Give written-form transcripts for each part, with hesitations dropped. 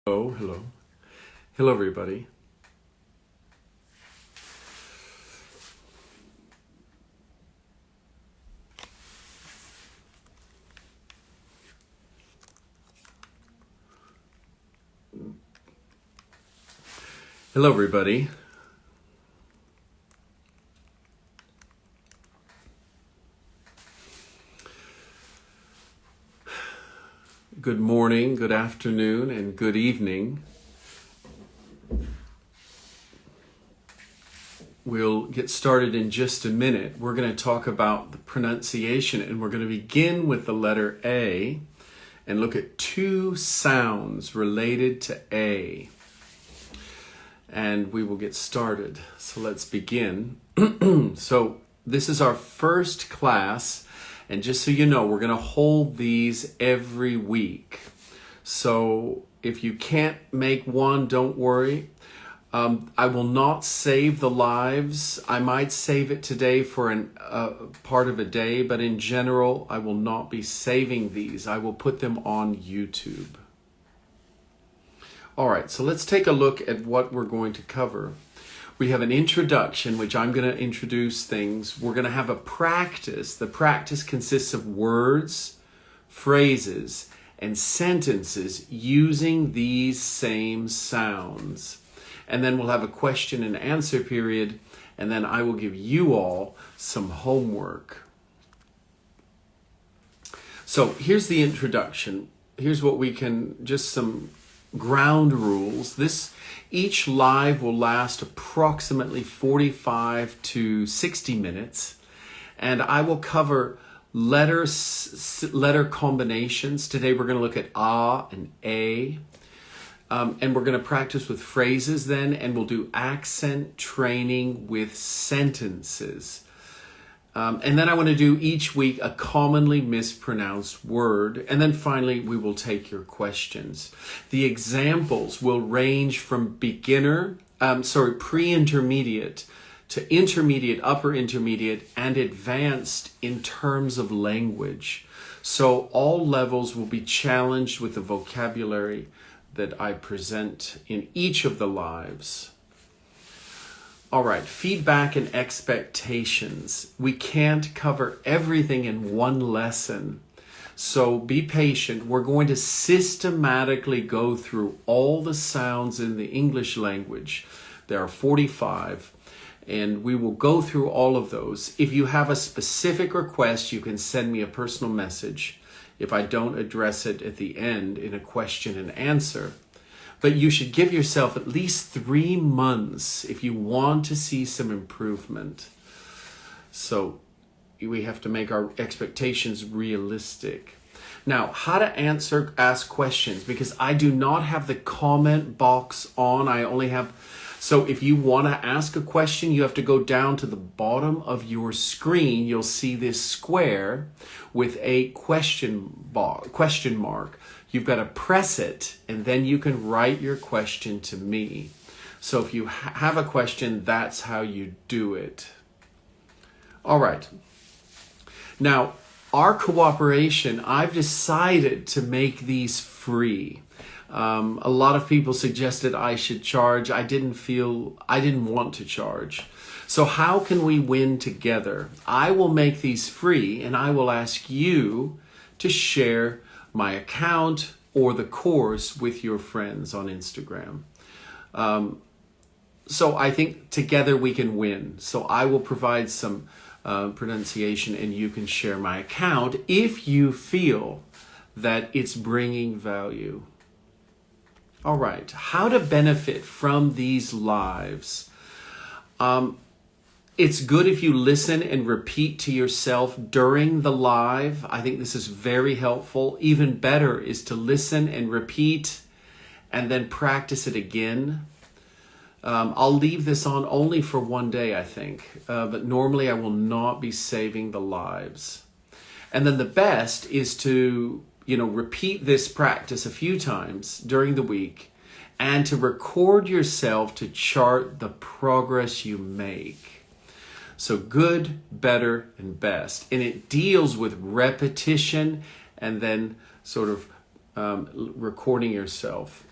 Hello. Hello, everybody. Hello, everybody. Good morning, good afternoon, and good evening. We'll get started in just a minute. We're going to talk about the pronunciation, and we're going to begin with the letter A and look at two sounds related to A. And we will get started. So let's begin. So this is our first class, and just so you know, we're going to hold these every week. So if you can't make one, don't worry. I will not save the lives. I might save it today for part of a day, but in general, I will not be saving these. I will put them on YouTube. All right, so let's take a look at what we're going to cover. We have an introduction, which I'm going to introduce things. We're going to have a practice. The practice consists of words, phrases, and sentences using these same sounds. And then we'll have a question and answer period, and then I will give you all some homework. So here's the introduction. Here's what we can, just some ground rules. Each live will last approximately 45 to 60 minutes, and I will cover letter combinations. Today we're going to look at A and A. And we're going to practice with phrases then, and we'll do accent training with sentences. And then I want to do each week a commonly mispronounced word. And then finally, we will take your questions. The examples will range from pre-intermediate to intermediate, upper intermediate, and advanced in terms of language. So all levels will be challenged with the vocabulary that I present in each of the lives. All right, feedback and expectations. We can't cover everything in one lesson, so be patient. We're going to systematically go through all the sounds in the English language. There are 45, and we will go through all of those. If you have a specific request, you can send me a personal message if I don't address it at the end in a question and answer. But you should give yourself at least 3 months if you want to see some improvement. So we have to make our expectations realistic. Now, how to ask questions, because I do not have the comment box on. So if you want to ask a question, you have to go down to the bottom of your screen. You'll see this square with a question mark. You've got to press it, and then you can write your question to me. So if you have a question, that's how you do it. All right. Now, our cooperation, I've decided to make these free. A lot of people suggested I should charge. I didn't want to charge. So how can we win together? I will make these free, and I will ask you to share my account or the course with your friends on Instagram. So I think together we can win. So I will provide some pronunciation, and you can share my account if you feel that it's bringing value. All right, how to benefit from these lives. It's good if you listen and repeat to yourself during the live. I think this is very helpful. Even better is to listen and repeat and then practice it again. I'll leave this on only for one day, I think. But normally I will not be saving the lives. And then the best is to, repeat this practice a few times during the week and to record yourself to chart the progress you make. So good, better, and best. And it deals with repetition and then sort of recording yourself.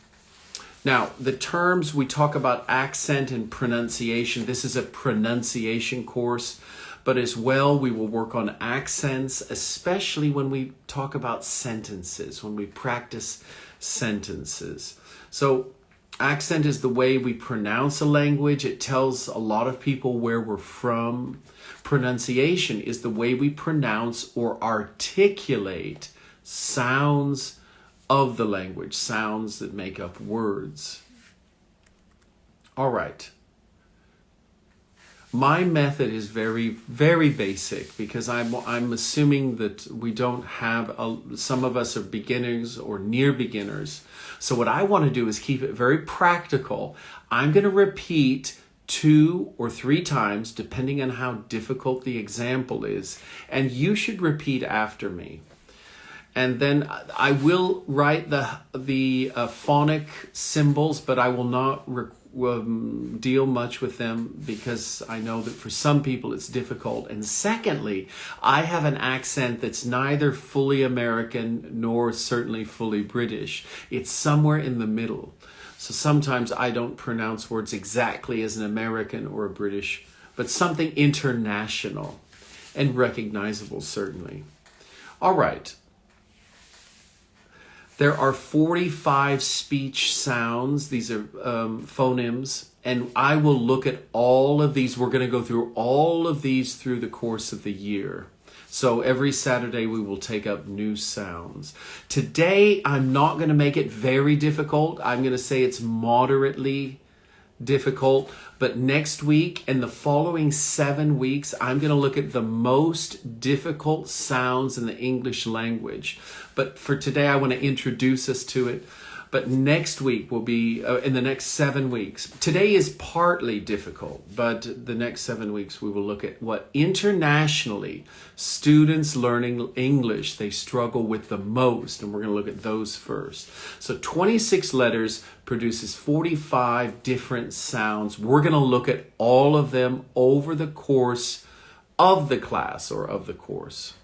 Now, the terms we talk about accent and pronunciation. This is a pronunciation course, but as well we will work on accents, especially when we talk about sentences, when we practice sentences. So accent is the way we pronounce a language. It tells a lot of people where we're from. Pronunciation is the way we pronounce or articulate sounds of the language, sounds that make up words. All right. My method is very, very basic because I'm assuming that we don't have, some of us are beginners or near beginners. So what I want to do is keep it very practical. I'm going to repeat 2 or 3 times, depending on how difficult the example is, and you should repeat after me. And then I will write the phonic symbols, but I will not deal much with them because I know that for some people it's difficult. And secondly, I have an accent that's neither fully American nor certainly fully British. It's somewhere in the middle. So sometimes I don't pronounce words exactly as an American or a British, but something international and recognizable, certainly. All right. There are 45 speech sounds. These are phonemes. And I will look at all of these. We're going to go through all of these through the course of the year. So every Saturday we will take up new sounds. Today, I'm not going to make it very difficult. I'm going to say it's moderately difficult. But next week and the following 7 weeks, I'm going to look at the most difficult sounds in the English language. But for today, I want to introduce us to it. But next week will be, in the next 7 weeks. Today is partly difficult, but the next 7 weeks we will look at what internationally students learning English, they struggle with the most. And we're going to look at those first. So 26 letters produces 45 different sounds. We're going to look at all of them over the course of the class or of the course.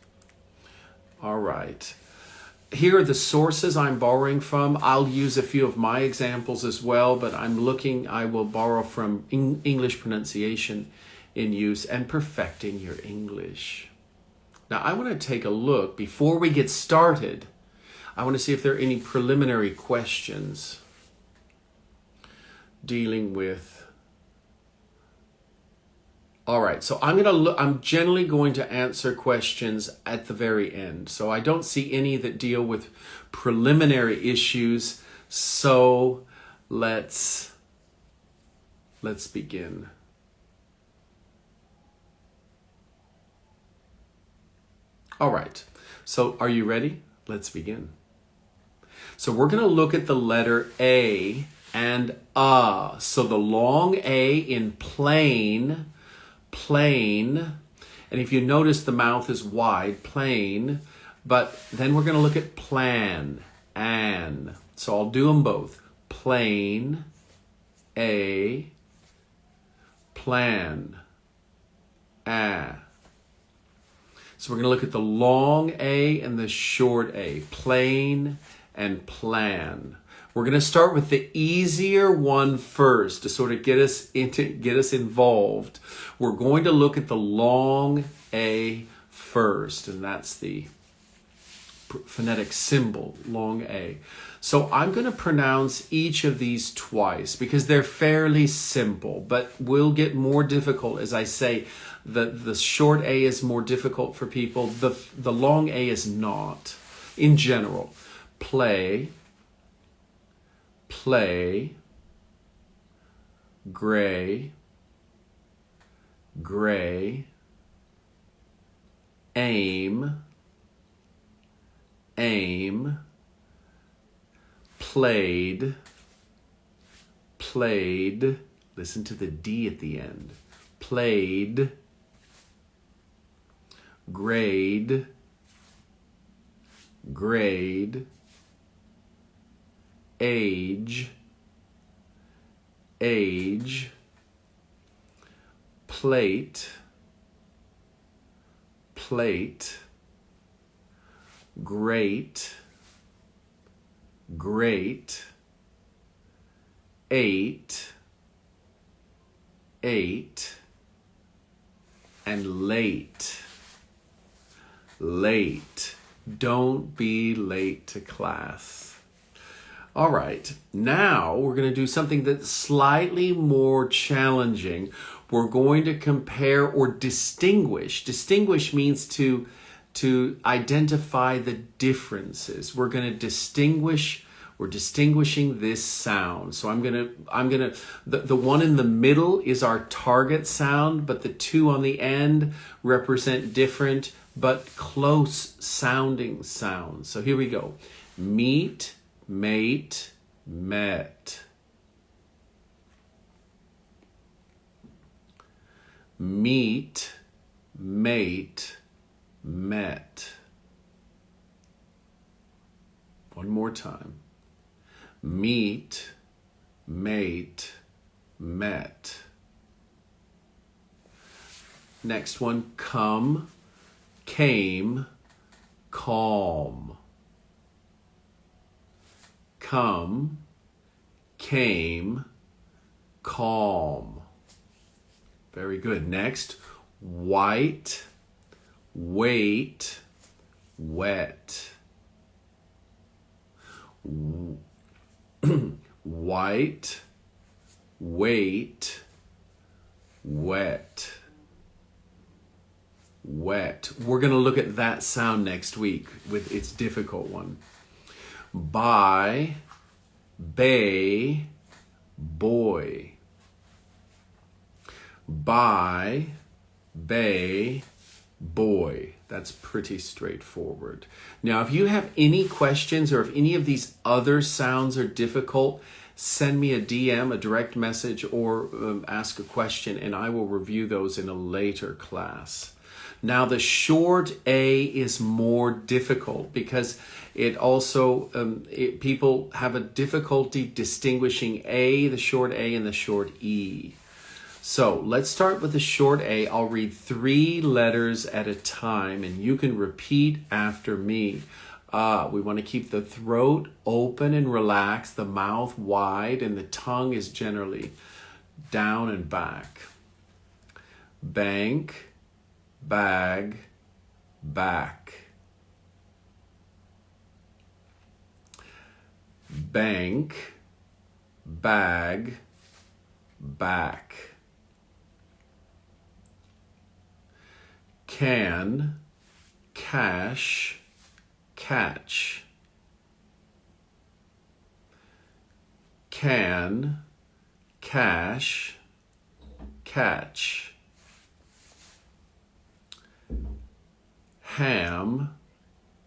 All right. Here are the sources I'm borrowing from. I'll use a few of my examples as well, but I will borrow from English pronunciation in use and perfecting your English. Now, I want to take a look before we get started. I want to see if there are any preliminary questions dealing with. All right, so I'm generally going to answer questions at the very end. So I don't see any that deal with preliminary issues. So let's begin. All right, so are you ready? Let's begin. So we're going to look at the letter A and So the long A in plain, and if you notice the mouth is wide, plain, but then we're going to look at plan, an. So I'll do them both. Plain, A, plan, a. So we're going to look at the long A and the short A, plain and plan. We're going to start with the easier one first to sort of get us involved. We're going to look at the long A first, and that's the phonetic symbol, long A. So I'm going to pronounce each of these twice because they're fairly simple, but will get more difficult. As I say, the short A is more difficult for people. The long A is not. In general, play, gray, aim, played, listen to the D at the end, played, grade, age, plate, great, 8, 8, and late. Late. Don't be late to class. All right, now we're going to do something that's slightly more challenging. We're going to compare or distinguish. Distinguish means to identify the differences. We're going to distinguish. We're distinguishing this sound. So the one in the middle is our target sound, but the two on the end represent different but close sounding sounds. So here we go. Meet, mate, met. Meet, mate, met. One more time. Meet, mate, met. Next one, come, came, calm. Come, came, calm. Very good. Next, white, wait, wet. White, wait, wet. Wet. We're going to look at that sound next week with its difficult one. By, bay, boy. By, bay, boy. That's pretty straightforward. Now, if you have any questions or if any of these other sounds are difficult, send me a DM, a direct message, or ask a question, and I will review those in a later class. Now, the short A is more difficult because it also, people have a difficulty distinguishing A, the short A, and the short E. So let's start with the short A. I'll read 3 letters at a time, and you can repeat after me. We want to keep the throat open and relaxed, the mouth wide, and the tongue is generally down and back. Bank, bag, back. Bank, bag, back. Can, cash, catch. Can, cash, catch. Ham,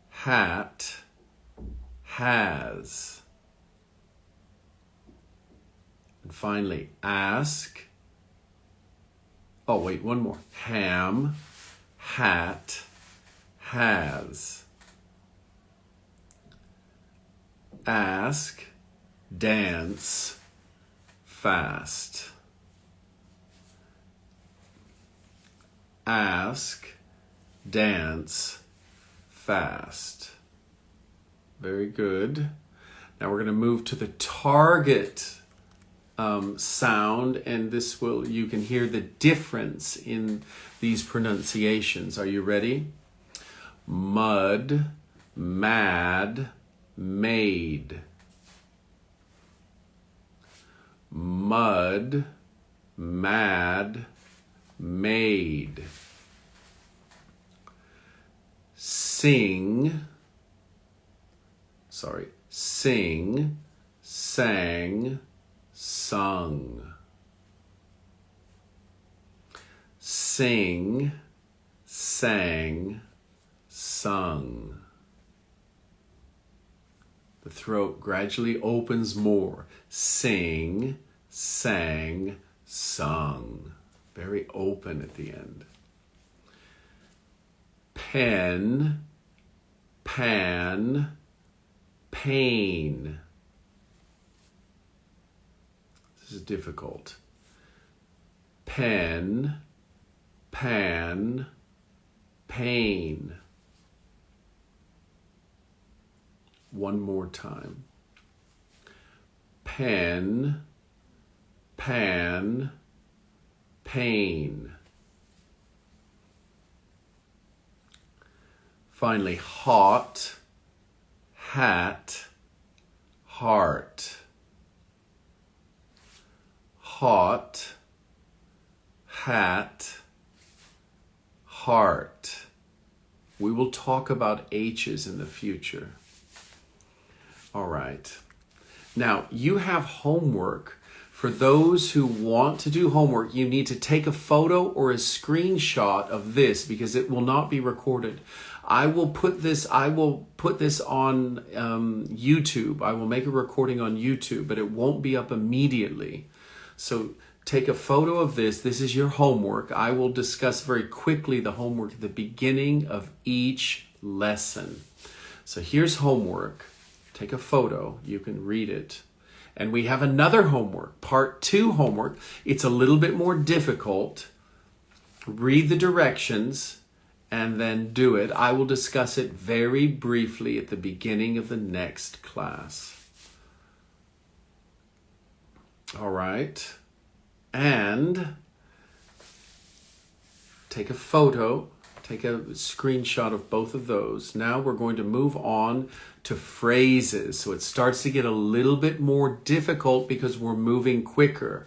hat, has. And finally, ask. Oh, wait, one more. Ham, hat, has. Ask, dance, fast. Ask, dance, fast. Very good. Now we're going to move to the target sound, and this will, you can hear the difference in these pronunciations. Are you ready? Mud, mad, made. Mud, mad, made. Sing, sang, sung. Sing, sang, sung. The throat gradually opens more. Sing, sang, sung. Very open at the end. Pen, pan, pain. This is difficult. Pen, pan, pain. One more time. Pen, pan, pain. Finally, hot, hat, heart. Hot, hat, heart. We will talk about H's in the future. All right. Now, you have homework. For those who want to do homework, you need to take a photo or a screenshot of this because it will not be recorded. I will put this on YouTube. I will make a recording on YouTube, but it won't be up immediately. So take a photo of this. This is your homework. I will discuss very quickly the homework at the beginning of each lesson. So here's homework. Take a photo. You can read it. And we have another homework, part 2 homework. It's a little bit more difficult. Read the directions and then do it. I will discuss it very briefly at the beginning of the next class. All right. And take a photo, take a screenshot of both of those. Now we're going to move on to phrases. So it starts to get a little bit more difficult because we're moving quicker.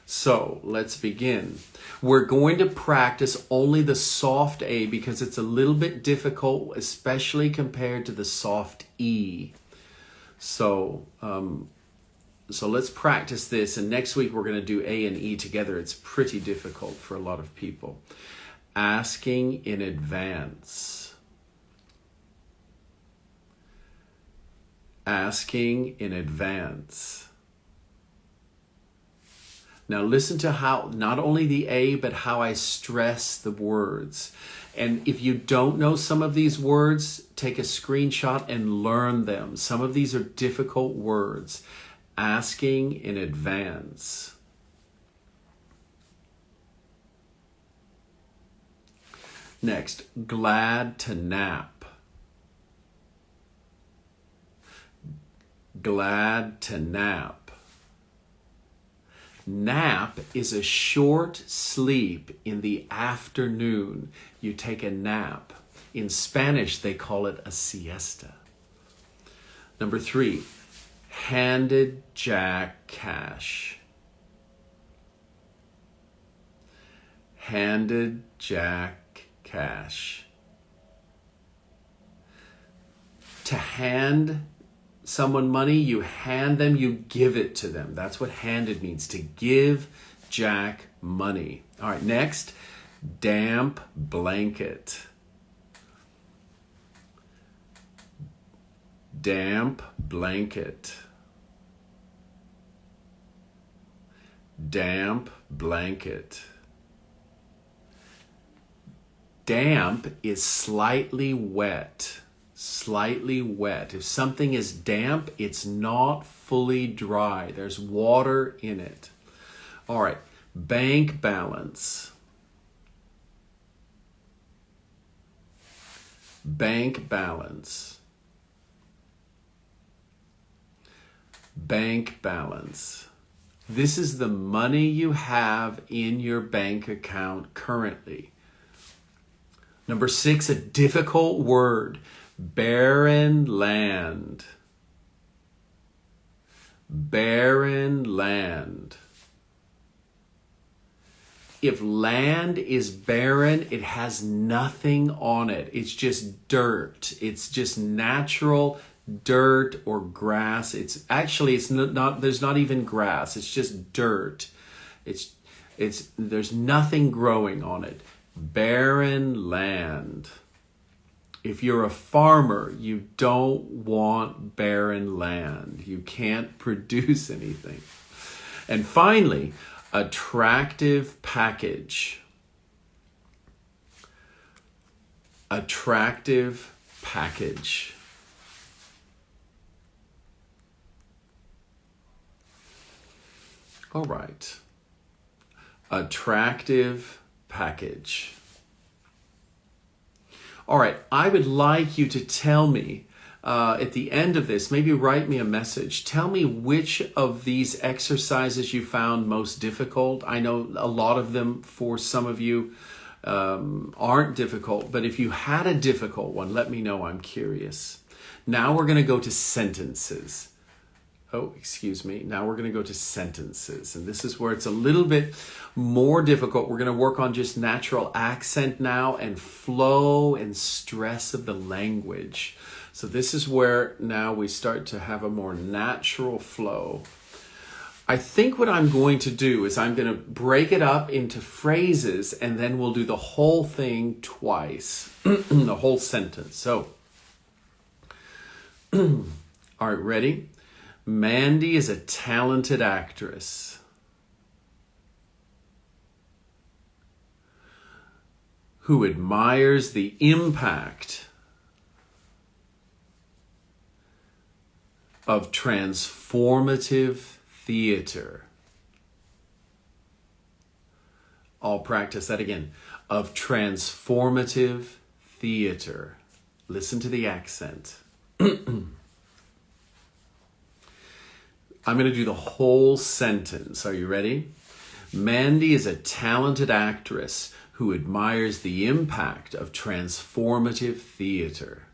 So let's begin. We're going to practice only the soft A because it's a little bit difficult, especially compared to the soft E. So let's practice this. And next week we're going to do A and E together. It's pretty difficult for a lot of people. Asking in advance. Asking in advance. Now listen to how, not only the A, but how I stress the words. And if you don't know some of these words, take a screenshot and learn them. Some of these are difficult words. Asking in advance. Next, glad to nap. Glad to nap. Nap is a short sleep in the afternoon. You take a nap. In Spanish, they call it a siesta. Number 3, handed Jack cash. Handed Jack cash. To hand someone money, you hand them, you give it to them. That's what handed means, to give Jack money. All right, next, damp blanket. Damp blanket. Damp blanket. Damp is slightly wet. Slightly wet. If something is damp, it's not fully dry. There's water in it. All right, bank balance. Bank balance. Bank balance. This is the money you have in your bank account currently. Number 6, a difficult word. Barren land. Barren land. If land is barren, it has nothing on it. It's just dirt. It's just natural dirt or grass. It's not there's not even grass. It's just dirt. There's nothing growing on it. Barren land. If you're a farmer, you don't want barren land. You can't produce anything. And finally, attractive package. Attractive package. All right. Attractive package. All right, I would like you to tell me at the end of this, maybe write me a message. Tell me which of these exercises you found most difficult. I know a lot of them for some of you aren't difficult, but if you had a difficult one, let me know. I'm curious. Now we're going to go to sentences. Oh, excuse me. Now we're going to go to sentences. And this is where it's a little bit more difficult. We're going to work on just natural accent now and flow and stress of the language. So this is where now we start to have a more natural flow. I think what I'm going to do is I'm going to break it up into phrases and then we'll do the whole thing twice, the whole sentence. So, all right, ready? Mandy is a talented actress who admires the impact of transformative theater. I'll practice that again. Of transformative theater. Listen to the accent. I'm going to do the whole sentence. Are you ready? Mandy is a talented actress who admires the impact of transformative theater.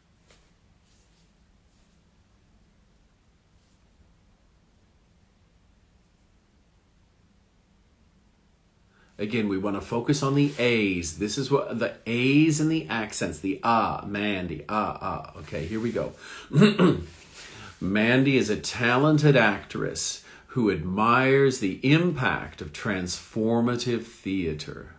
Again, we want to focus on the A's. This is what the A's and the accents. The Mandy, Okay, here we go. Mandy is a talented actress who admires the impact of transformative theater.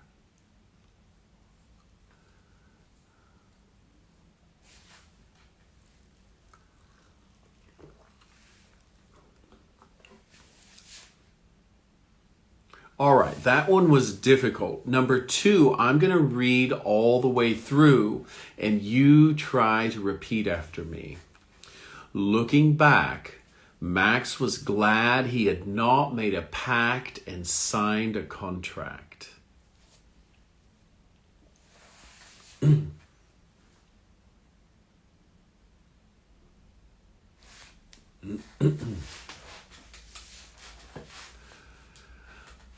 All right, that one was difficult. Number 2, I'm going to read all the way through and you try to repeat after me. Looking back, Max was glad he had not made a pact and signed a contract.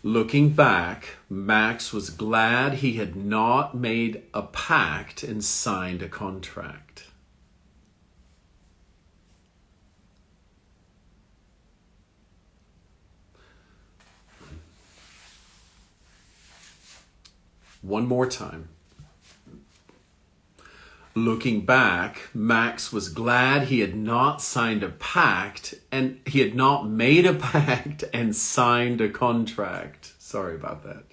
Looking back, Max was glad he had not made a pact and signed a contract. One more time. Looking back, Max was glad he had not signed a pact and he had not made a pact and signed a contract. Sorry about that.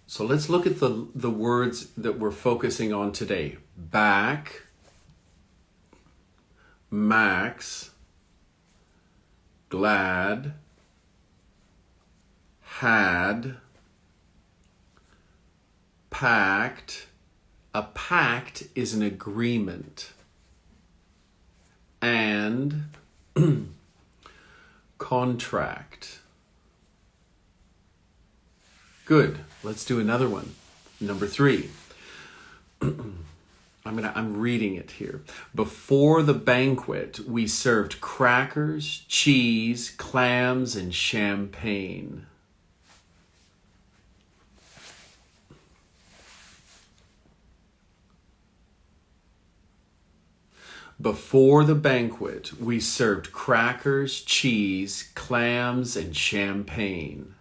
So let's look at the words that we're focusing on today. Back, Max, glad, had, pact. A pact is an agreement. And contract. Good. Let's do another one. Number 3. I'm reading it here. Before the banquet, we served crackers, cheese, clams, and champagne. Before the banquet, we served crackers, cheese, clams, and champagne.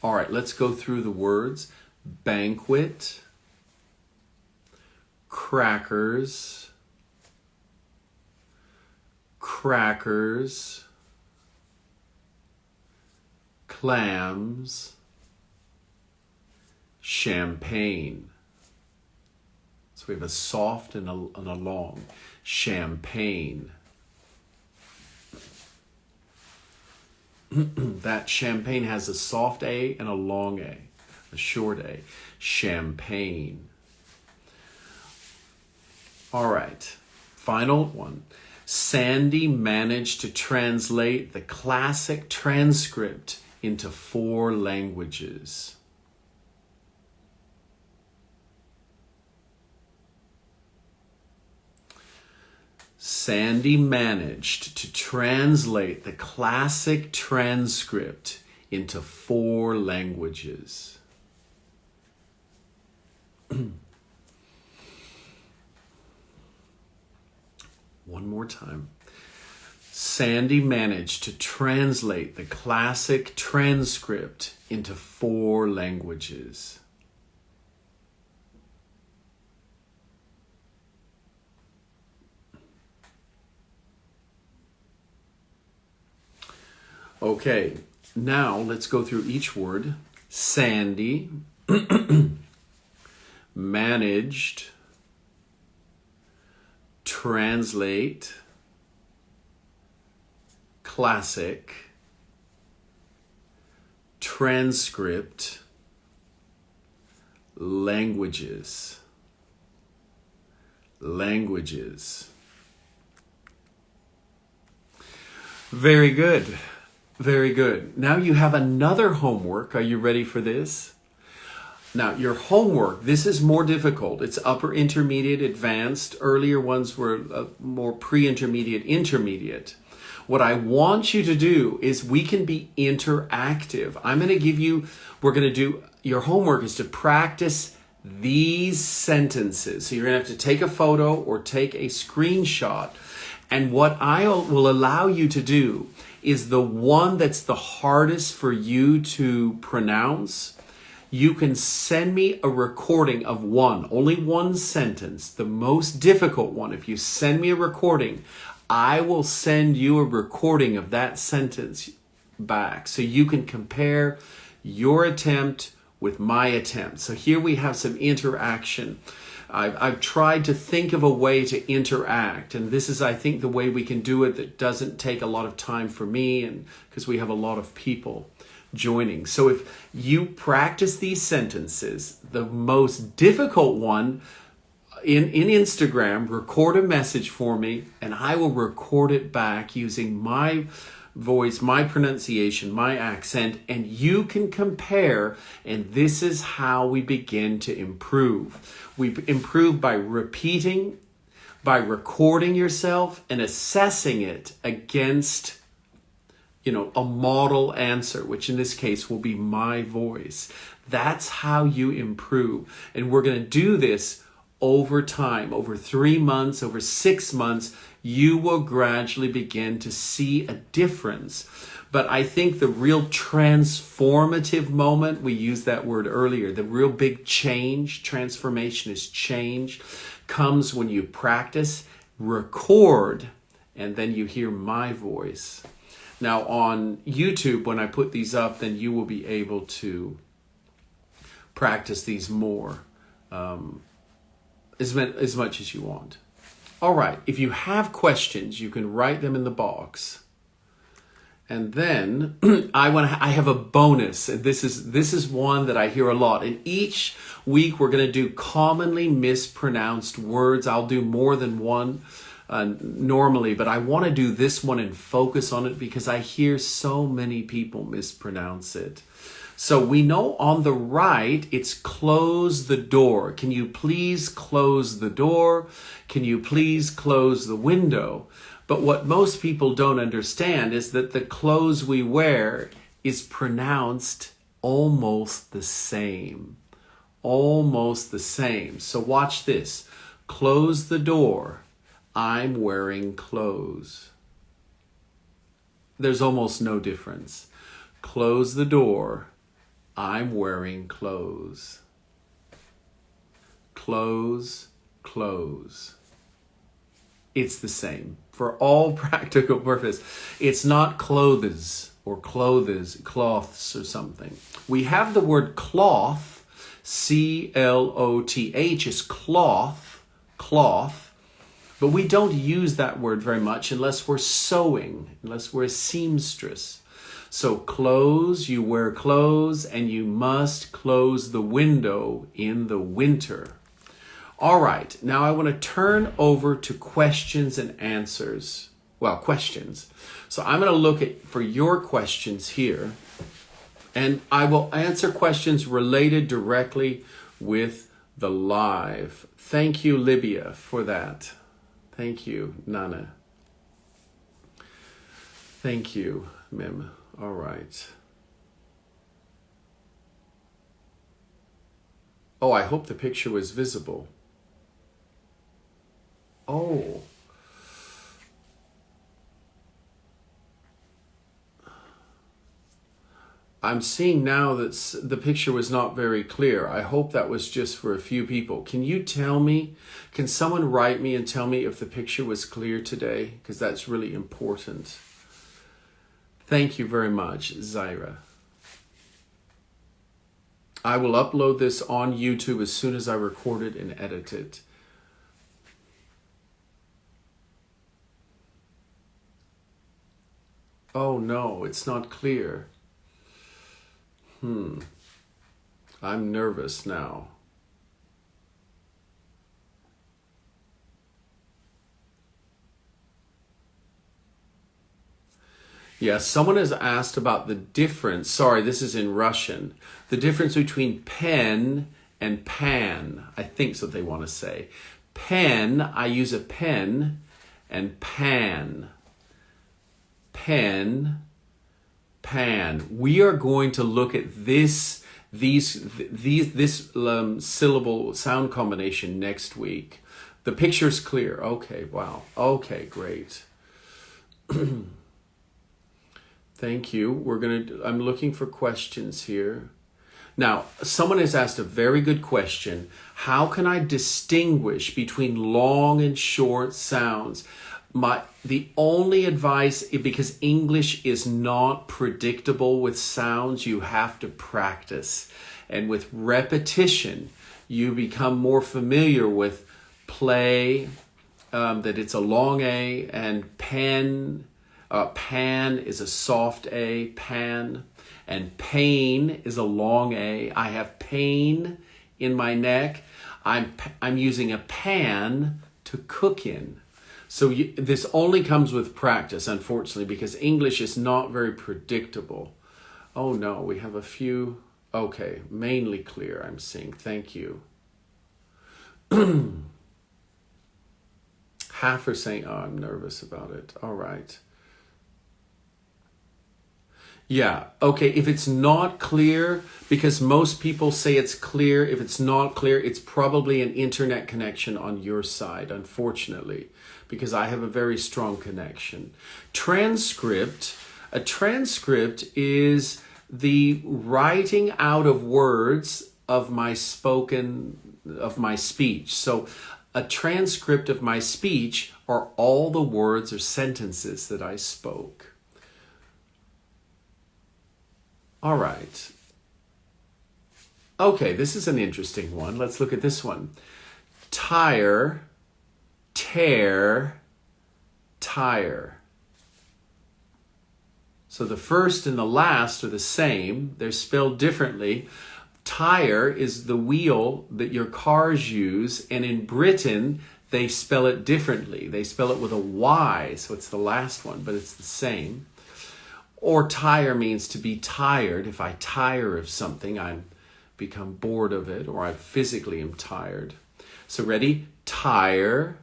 All right, let's go through the words. Banquet, crackers, crackers, clams, champagne. So we have a soft and a long. Champagne. That champagne has a soft A and a long A, a short A. Champagne. All right, final one. Sandy managed to translate the classic transcript into 4 languages. Sandy managed to translate the classic transcript into 4 languages. One more time. Sandy managed to translate the classic transcript into 4 languages. Okay, now let's go through each word. Sandy managed translate classic transcript languages. Very good. Very good. Now you have another homework. Are you ready for this? Now, your homework, this is more difficult. It's upper intermediate, advanced. Earlier ones were more pre-intermediate, intermediate. What I want you to do is we can be interactive. I'm going to give you, your homework is to practice these sentences. So you're going to have to take a photo or take a screenshot. And what I will allow you to do is the one that's the hardest for you to pronounce. You can send me a recording of only one sentence, the most difficult one. If you send me a recording, I will send you a recording of that sentence back so you can compare your attempt with my attempt. So here we have some interaction. I've tried to think of a way to interact, and this is, I think, the way we can do it that doesn't take a lot of time for me, and because we have a lot of people joining. So if you practice these sentences, the most difficult one in Instagram, record a message for me, and I will record it back using my voice, my pronunciation, my accent, and you can compare, and this is how we begin to improve. We improve by repeating, by recording yourself and assessing it against, a model answer, which in this case will be my voice. That's how you improve. And we're going to do this over time, over 3 months, over 6 months. You will gradually begin to see a difference. But I think the real transformative moment, we used that word earlier, the real big change, transformation is change, comes when you practice, record, and then you hear my voice. Now on YouTube, when I put these up, then you will be able to practice these more, as much as you want. All right, if you have questions, you can write them in the box. And then I have a bonus. And this is one that I hear a lot. And each week we're going to do commonly mispronounced words. I'll do more than one normally, but I want to do this one and focus on it because I hear so many people mispronounce it. So we know on the right, it's close the door. Can you please close the door? Can you please close the window? But what most people don't understand is that the clothes we wear is pronounced almost the same. Almost the same. So watch this. Close the door. I'm wearing clothes. There's almost no difference. Close the door. I'm wearing clothes. Close, close. It's the same. For all practical purpose, it's not clothes or cloths or something. We have the word cloth, C-L-O-T-H is cloth, but we don't use that word very much unless we're sewing, unless we're a seamstress. So clothes, you wear clothes, and you must close the window in the winter. All right, now I want to turn over to questions and answers. Well, questions. So I'm going to look for your questions here, and I will answer questions related directly with the live. Thank you, Libya, for that. Thank you, Nana. Thank you, Mim. All right. Oh, I hope the picture was visible. Oh. I'm seeing now that the picture was not very clear. I hope that was just for a few people. Can you tell me, can someone write me and tell me if the picture was clear today? Because that's really important. Thank you very much, Zaira. I will upload this on YouTube as soon as I record it and edit it. Oh no, it's not clear. I'm nervous now. Yeah, someone has asked about the difference. Sorry, this is in Russian. The difference between pen and pan. I think that's what they want to say. Pen, I use a pen, and pan. Pen, pan. We are going to look at this syllable sound combination next week. The picture's clear. Okay, wow. Okay, great. Thank you. I'm looking for questions here. Now, someone has asked a very good question. How can I distinguish between long and short sounds? The only advice, because English is not predictable with sounds, you have to practice. And with repetition, you become more familiar with play, that it's a long A, and pen. Pan is a soft A, pan, and pain is a long A. I have pain in my neck. I'm using a pan to cook in. So this only comes with practice, unfortunately, because English is not very predictable. Oh no, we have a few. Okay, mainly clear, I'm seeing. Thank you. Half are saying, oh, I'm nervous about it. All right. Yeah, okay, if it's not clear, because most people say it's clear, if it's not clear, it's probably an internet connection on your side, unfortunately, because I have a very strong connection. A transcript is the writing out of words of my speech. So a transcript of my speech are all the words or sentences that I spoke. All right. Okay, this is an interesting one. Let's look at this one. Tire, tear, tire. So the first and the last are the same. They're spelled differently. Tire is the wheel that your cars use, and in Britain, they spell it differently. They spell it with a Y, so it's the last one, but it's the same. Or tire means to be tired. If I tire of something, I become bored of it, or I physically am tired. So ready? Tire,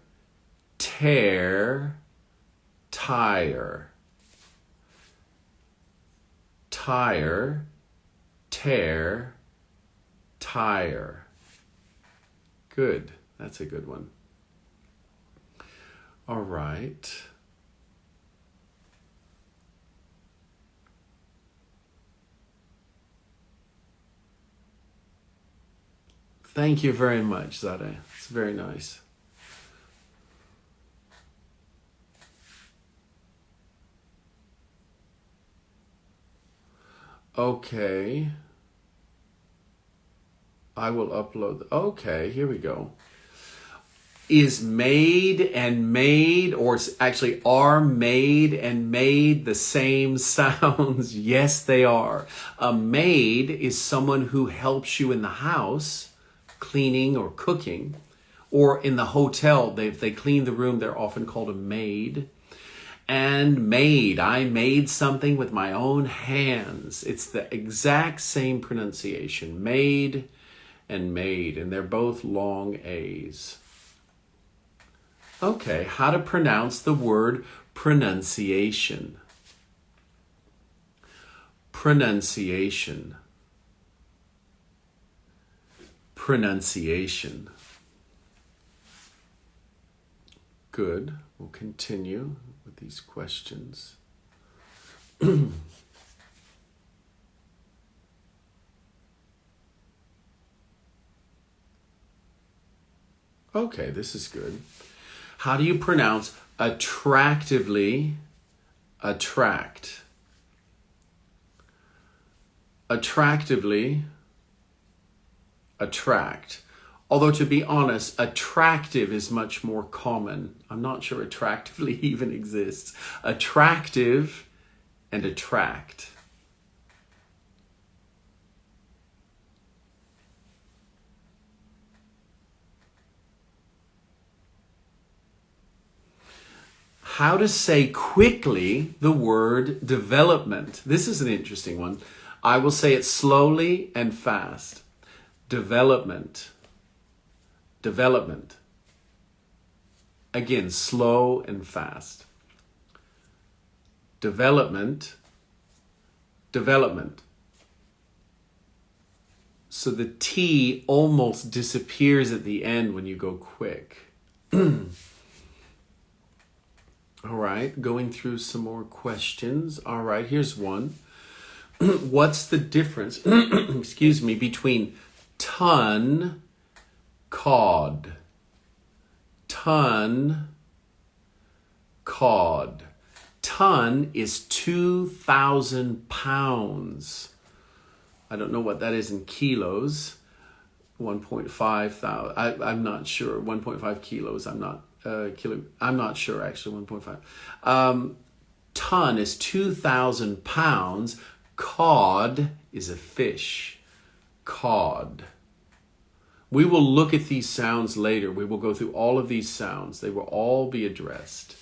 tear, tire. Tire, tear, tire. Good. That's a good one. All right. Thank you very much, Zade. It's very nice. Okay. I will upload. Okay, here we go. Is made and made, or actually are made and made the same sounds? Yes, they are. A maid is someone who helps you in the house, cleaning or cooking, Or in the hotel, if they clean the room, they're often called a maid. And made, I made something with my own hands. It's the exact same pronunciation, made and made, and they're both long A's. Okay, how to pronounce the word pronunciation. Pronunciation. Pronunciation. Good. We'll continue with these questions. Okay, this is good. How do you pronounce attractively attract? Attractively attract. Although, to be honest, attractive is much more common. I'm not sure attractively even exists. Attractive and attract. How to say quickly the word development. This is an interesting one. I will say it slowly and fast. Development. Development. Again, slow and fast. Development. Development. So the T almost disappears at the end when you go quick. All right, going through some more questions. All right, here's one. What's the difference, excuse me, between ton, cod? Ton, cod. Ton is 2,000 pounds. I don't know what that is in kilos. 1.5 thousand. I'm not sure. 1.5 kilos. I'm not sure actually. 1.5. Ton is 2,000 pounds. Cod is a fish. Cod. We will look at these sounds later. We will go through all of these sounds. They will all be addressed.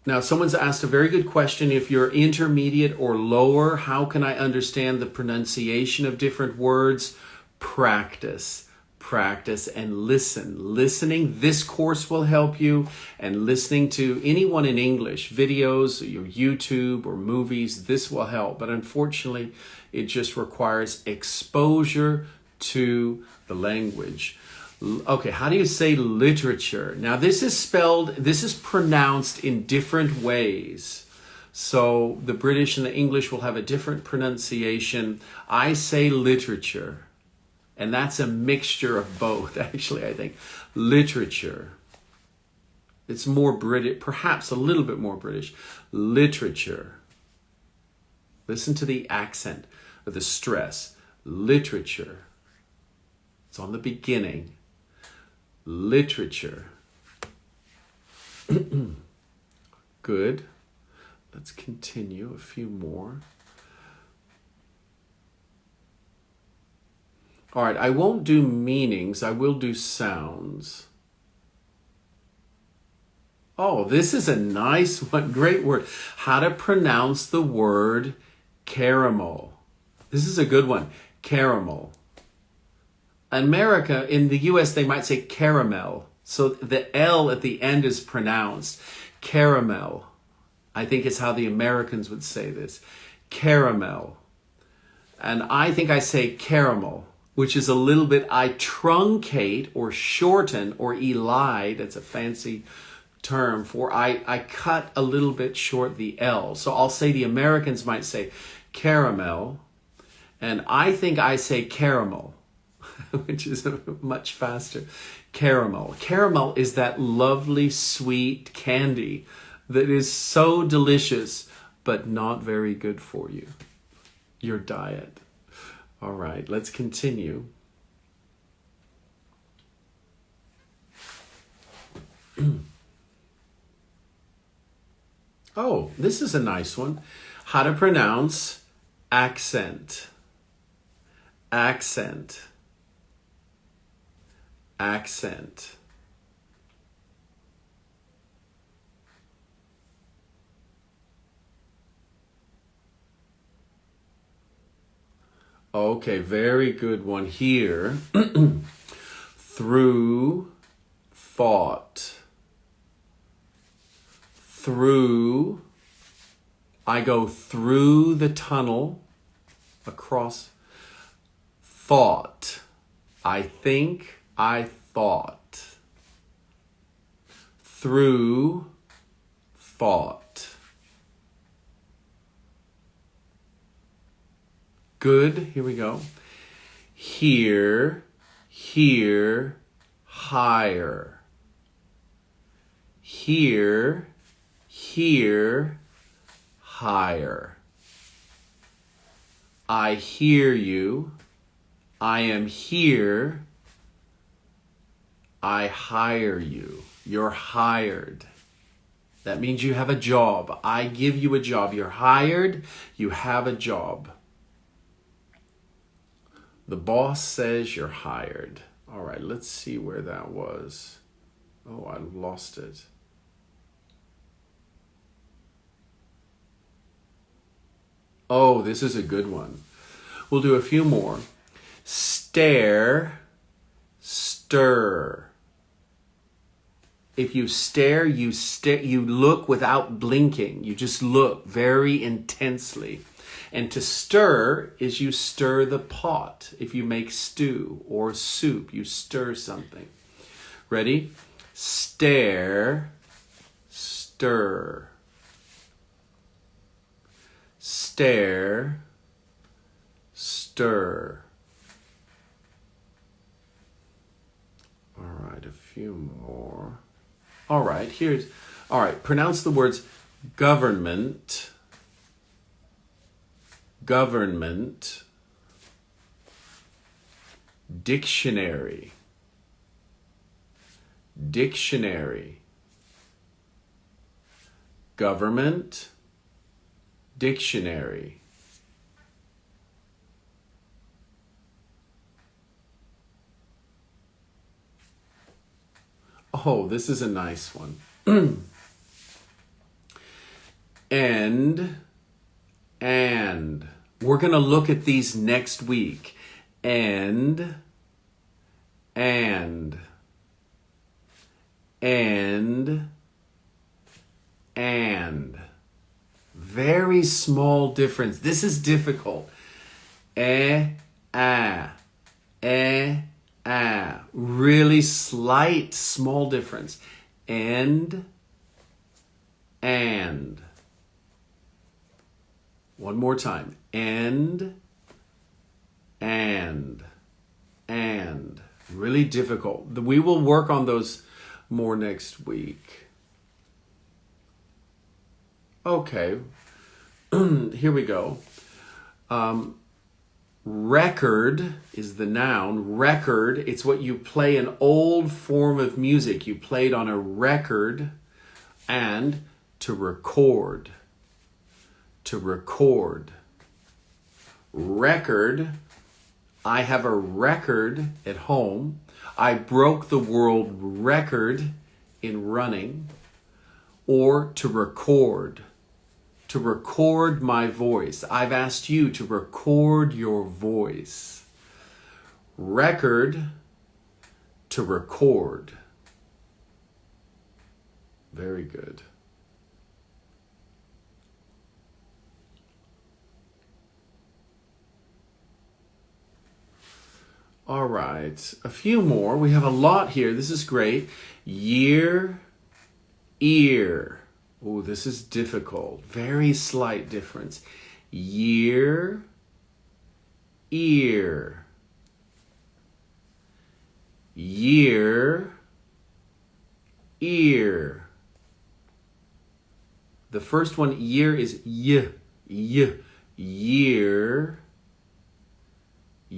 Now, someone's asked a very good question. If you're intermediate or lower, how can I understand the pronunciation of different words? Practice. Practice and listen. Listening, this course will help you, and listening to anyone in English, videos, your YouTube or movies, this will help. But unfortunately, it just requires exposure to the language. Okay, how do you say literature? Now this is pronounced in different ways. So the British and the English will have a different pronunciation. I say literature. And that's a mixture of both, actually, I think. Literature. It's more British, perhaps a little bit more British. Literature. Listen to the accent, or the stress. Literature. It's on the beginning. Literature. Good. Let's continue a few more. All right, I won't do meanings. I will do sounds. Oh, this is a nice one. Great word. How to pronounce the word caramel. This is a good one. Caramel. America, in the US, they might say caramel. So the L at the end is pronounced. Caramel. I think it's how the Americans would say this. Caramel. And I think I say caramel, which is a little bit, I truncate or shorten or elide. That's a fancy term for I cut a little bit short the L. So I'll say the Americans might say caramel. And I think I say caramel, which is much faster. Caramel. Caramel is that lovely sweet candy that is so delicious, but not very good for you. Your diet. All right, let's continue. Oh, this is a nice one. How to pronounce accent. Accent. accent. Okay, very good one here. Through thought. Through, I go through the tunnel, across. Thought. I think, I thought. Through thought. Good. Here we go. Here, higher. Here, higher. I hear you. I am here. I hire you. You're hired. That means you have a job. I give you a job. You're hired. You have a job. The boss says you're hired. All right, let's see where that was. Oh, I lost it. Oh, this is a good one. We'll do a few more. Stare, stir. If you stare, you look without blinking. You just look very intensely. And to stir is you stir the pot. If you make stew or soup, you stir something. Ready? Stare, stir. Stare, stir. All right, a few more. All right, pronounce the words government, government, dictionary, dictionary, government, dictionary. Oh, this is a nice one. And we're going to look at these next week. And very small difference. This is difficult. Really slight, small difference. And. One more time. And. Really difficult. We will work on those more next week. Okay. Here we go. Record is the noun. Record, it's what you play, an old form of music. You played on a record. And to record. To record. Record. I have a record at home. I broke the world record in running. Or to record. To record my voice. I've asked you to record your voice. Record, to record. Very good. All right, a few more. We have a lot here. This is great. Year, ear. Oh, this is difficult. Very slight difference. Year, ear. Year, ear. The first one, year, is y. Year, year,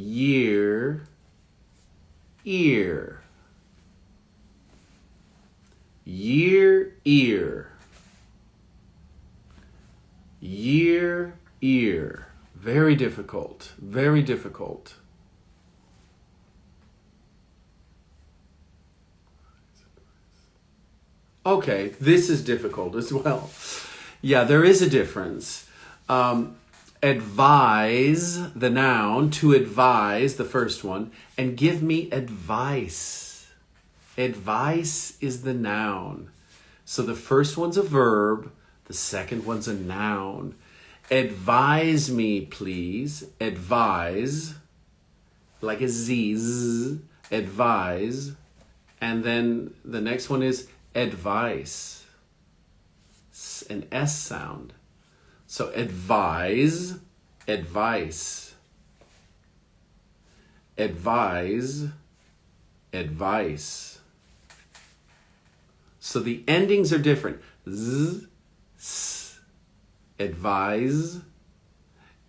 ear. Year, ear. Year, ear. Very difficult. Very difficult. Okay, this is difficult as well. Yeah, there is a difference. Advise, the noun, to advise, the first one, and give me advice. Advice is the noun. So the first one's a verb, the second one's a noun. Advise me, please. Advise, like a Z, advise. And then the next one is advice, an S sound. So advise, advice, advise, advice. So the endings are different. Z, S, advise,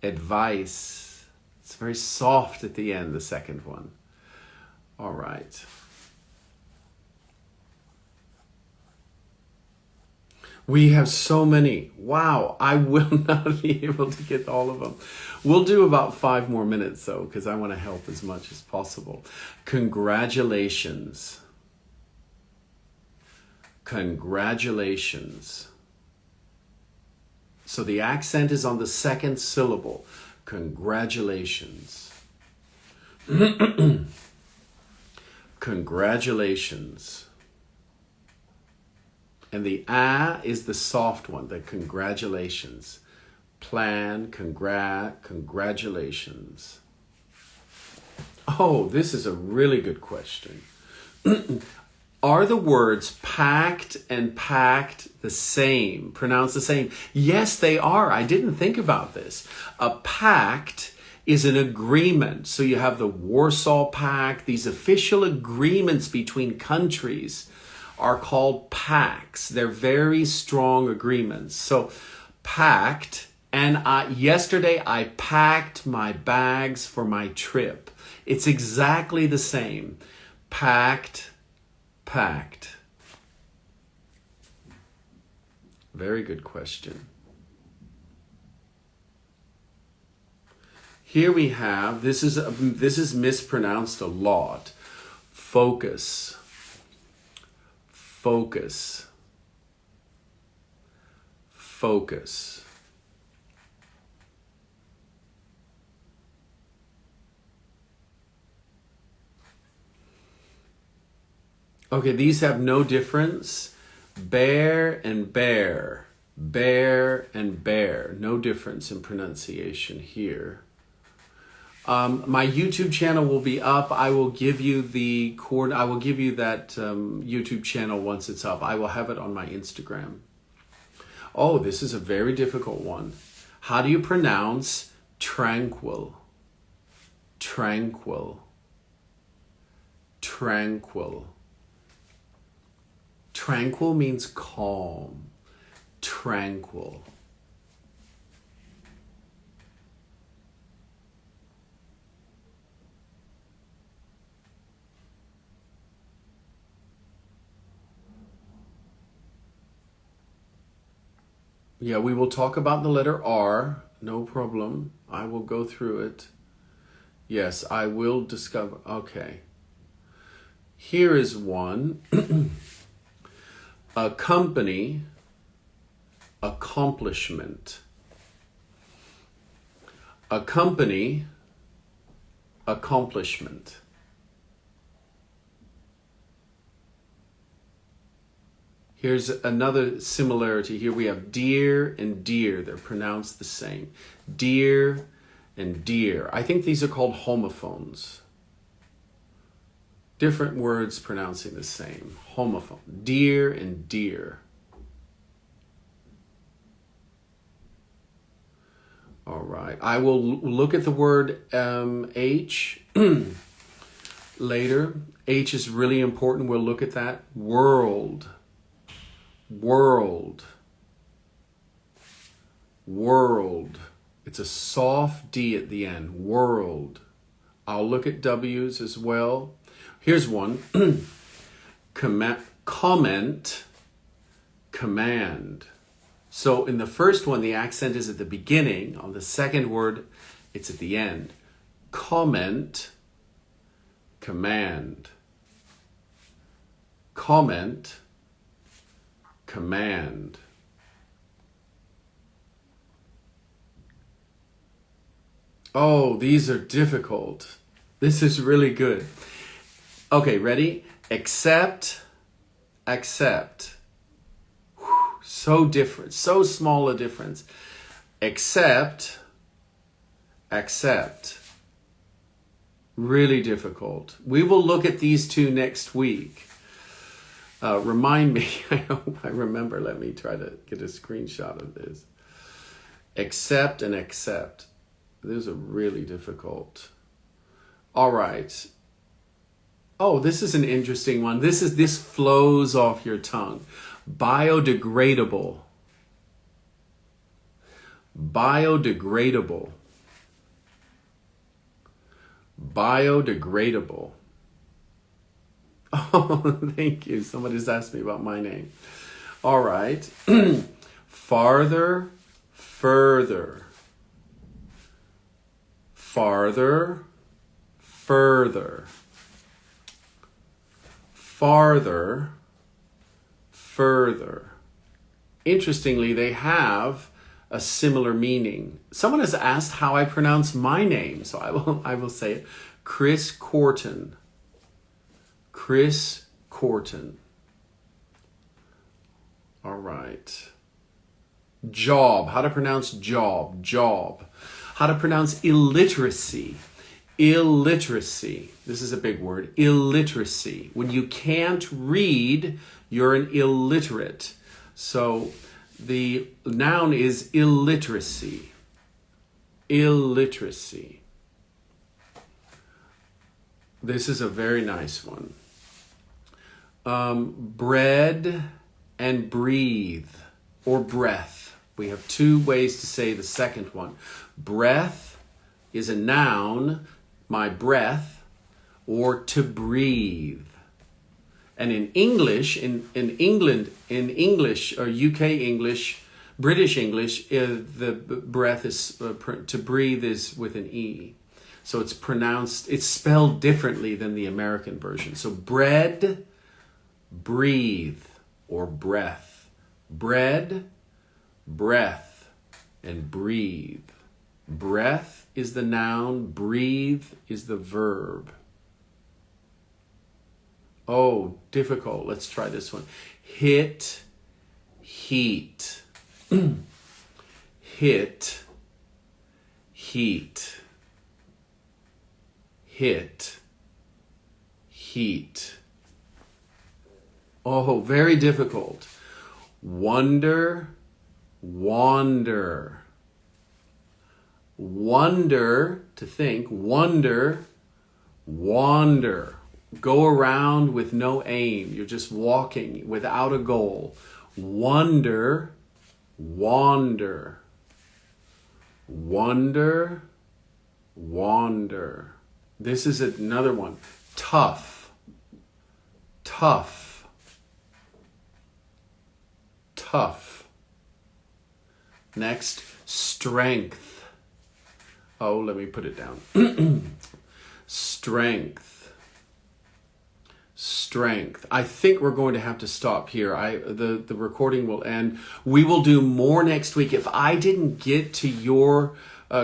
advice. It's very soft at the end, the second one. All right. We have so many. Wow, I will not be able to get all of them. We'll do about 5 more minutes though, because I want to help as much as possible. Congratulations. Congratulations. So the accent is on the second syllable. Congratulations. Congratulations. And the is the soft one, the congratulations. Plan, congratulations. Oh, this is a really good question. Are the words packed and packed the same, pronounced the same? Yes, they are. I didn't think about this. A pact is an agreement. So you have the Warsaw Pact, these official agreements between countries are called pacts. They're very strong agreements. So packed, and yesterday I packed my bags for my trip. It's exactly the same. Packed, packed. Very good question. Here we have, this is mispronounced a lot. Focus. Focus. Focus. Okay, these have no difference. Bear and bear. Bear and bear. No difference in pronunciation here. My YouTube channel will be up. I will give you the I will give you that YouTube channel once it's up. I will have it on my Instagram. Oh, this is a very difficult one. How do you pronounce tranquil? Tranquil. Tranquil. Tranquil means calm. Tranquil. Yeah, we will talk about the letter R. No problem. I will go through it. Yes, I will discover. Okay. Here is one. Accompany, accomplishment. Accompany, accomplishment. Here's another similarity. Here we have dear and dear. They're pronounced the same. Dear and dear. I think these are called homophones. Different words pronouncing the same. Homophone. Dear and dear. All right. I will look at the word H later. H is really important. We'll look at that. World. World. World. It's a soft D at the end. World. I'll look at W's as well. Here's one. Comment. Command. So in the first one, the accent is at the beginning. On the second word, it's at the end. Comment. Command. Comment. command. Oh, these are difficult. This is really good. Okay, ready? Accept, accept. Whew, so different, so small a difference. Accept, accept. Really difficult. We will look at these two next week. Remind me, I hope I remember. Let me try to get a screenshot of this. Accept and accept. Those are really difficult. All right. Oh, this is an interesting one. This flows off your tongue. Biodegradable. Biodegradable. Biodegradable. Oh, thank you. Somebody's asked me about my name. All right. Farther, further. Farther, further. Farther, further. Interestingly, they have a similar meaning. Someone has asked how I pronounce my name, so I will say it. Chris.Korten. Chris.Korten. All right. Job. How to pronounce job? Job. How to pronounce illiteracy? Illiteracy. This is a big word. Illiteracy. When you can't read, you're an illiterate. So the noun is illiteracy. Illiteracy. This is a very nice one. Bread and breathe, or breath. We have two ways to say the second one. Breath is a noun, my breath, or to breathe. And in English, in England, in English, or UK English, British English, the breath is, to breathe is with an E. So it's pronounced, it's spelled differently than the American version. So bread, breathe, or breath. Bread, breath, and breathe. Breath is the noun, breathe is the verb. Oh, difficult. Let's try this one. Hit, heat. Hit, heat. Hit, heat. Oh, very difficult. Wonder, wander. Wonder, to think. Wonder, wander. Go around with no aim. You're just walking without a goal. Wonder, wander. Wonder, wander. This is another one. Tough, tough, tough. Next, strength. Oh, let me put it down. Strength, strength. I think we're going to have to stop here. The recording will end. We will do more next week. If I didn't get to your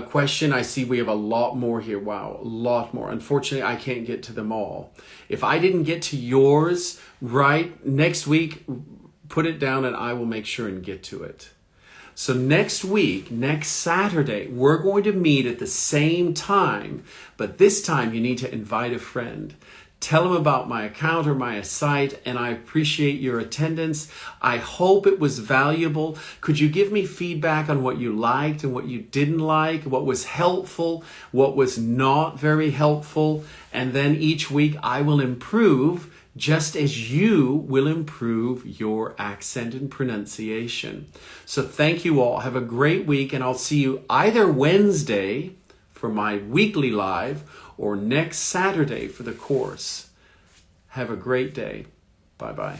question, I see we have a lot more here. Wow, a lot more. Unfortunately, I can't get to them all. If I didn't get to yours right next week, put it down and I will make sure and get to it. So next week, next Saturday, we're going to meet at the same time, but this time you need to invite a friend. Tell them about my account or my site, and I appreciate your attendance. I hope it was valuable. Could you give me feedback on what you liked and what you didn't like, what was helpful, what was not very helpful? And then each week I will improve, just as you will improve your accent and pronunciation. So thank you all. Have a great week, and I'll see you either Wednesday for my weekly live or next Saturday for the course. Have a great day. Bye-bye.